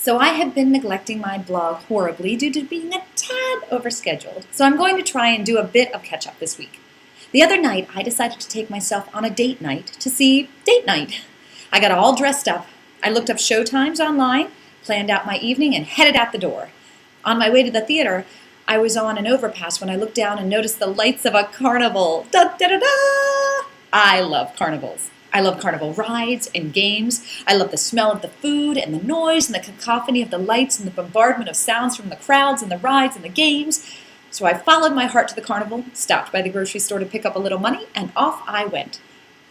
So I have been neglecting my blog horribly due to being a tad overscheduled. So I'm going to try and do a bit of catch up this week. The other night, I decided to take myself on a date night to see Date Night. I got all dressed up. I looked up show times online, planned out my evening, and headed out the door. On my way to the theater, I was on an overpass when I looked down and noticed the lights of a carnival. Da, da, da, da! I love carnivals. I love carnival rides and games. I love the smell of the food and the noise and the cacophony of the lights and the bombardment of sounds from the crowds and the rides and the games. So I followed my heart to the carnival, stopped by the grocery store to pick up a little money, and off I went.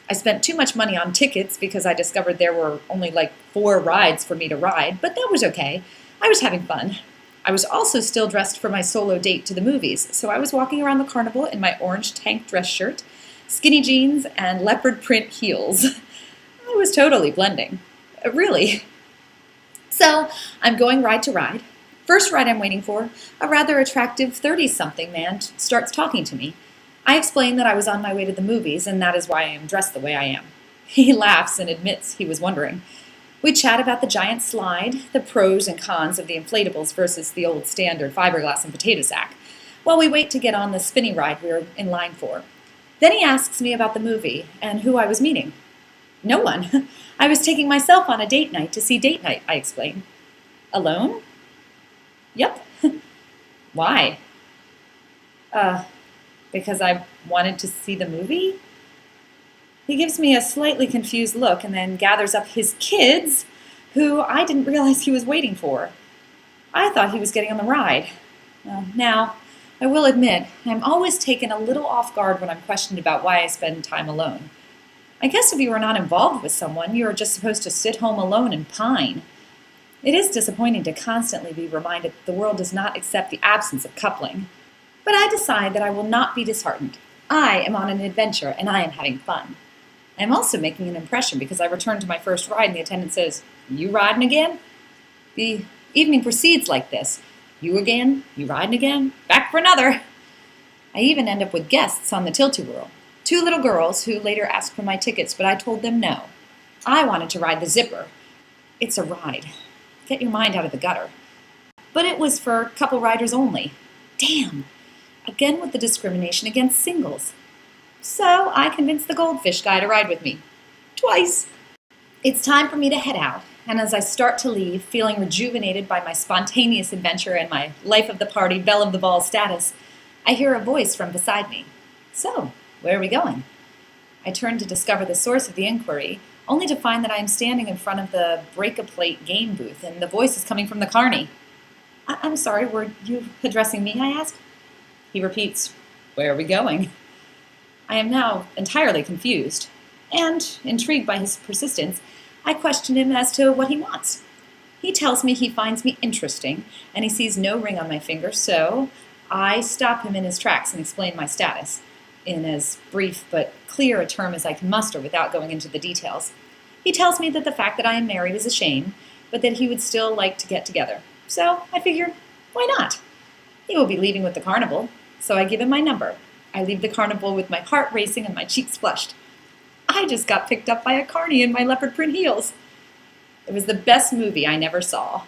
I spent too much money on tickets because I discovered there were only like 4 rides for me to ride, but that was okay. I was having fun. I was also still dressed for my solo date to the movies, so I was walking around the carnival in my orange tank dress shirt, skinny jeans, and leopard print heels. I was totally blending. Really. So I'm going ride to ride. First ride I'm waiting for, a rather attractive 30-something man starts talking to me. I explain that I was on my way to the movies, and that is why I am dressed the way I am. He laughs and admits he was wondering. We chat about the giant slide, the pros and cons of the inflatables versus the old standard fiberglass and potato sack, while we wait to get on the spinny ride we were in line for. Then he asks me about the movie and who I was meeting. No one. I was taking myself on a date night to see Date Night, I explain. Alone? Yep. Why? Because I wanted to see the movie? He gives me a slightly confused look and then gathers up his kids, who I didn't realize he was waiting for. I thought he was getting on the ride. Now, I will admit, I'm always taken a little off guard when I'm questioned about why I spend time alone. I guess if you are not involved with someone, you are just supposed to sit home alone and pine. It is disappointing to constantly be reminded that the world does not accept the absence of coupling. But I decide that I will not be disheartened. I am on an adventure, and I am having fun. I am also making an impression because I return to my first ride and the attendant says, "You riding again?" The evening proceeds like this. You again? You riding again? Back for another. I even end up with guests on the tilt-a-whirl. 2 little girls who later asked for my tickets, but I told them no. I wanted to ride the zipper. It's a ride. Get your mind out of the gutter. But it was for couple riders only. Damn. Again with the discrimination against singles. So I convinced the goldfish guy to ride with me. Twice. It's time for me to head out, and as I start to leave, feeling rejuvenated by my spontaneous adventure and my life of the party, belle of the ball status, I hear a voice from beside me. So, where are we going? I turn to discover the source of the inquiry, only to find that I am standing in front of the break-a-plate game booth, and the voice is coming from the carny. I'm sorry, were you addressing me, I ask? He repeats, "Where are we going?" I am now entirely confused, and, intrigued by his persistence, I question him as to what he wants. He tells me he finds me interesting, and he sees no ring on my finger, so I stop him in his tracks and explain my status, in as brief but clear a term as I can muster without going into the details. He tells me that the fact that I am married is a shame, but that he would still like to get together. So I figure, why not? He will be leaving with the carnival, so I give him my number. I leave the carnival with my heart racing and my cheeks flushed. I just got picked up by a carny in my leopard print heels. It was the best movie I never saw.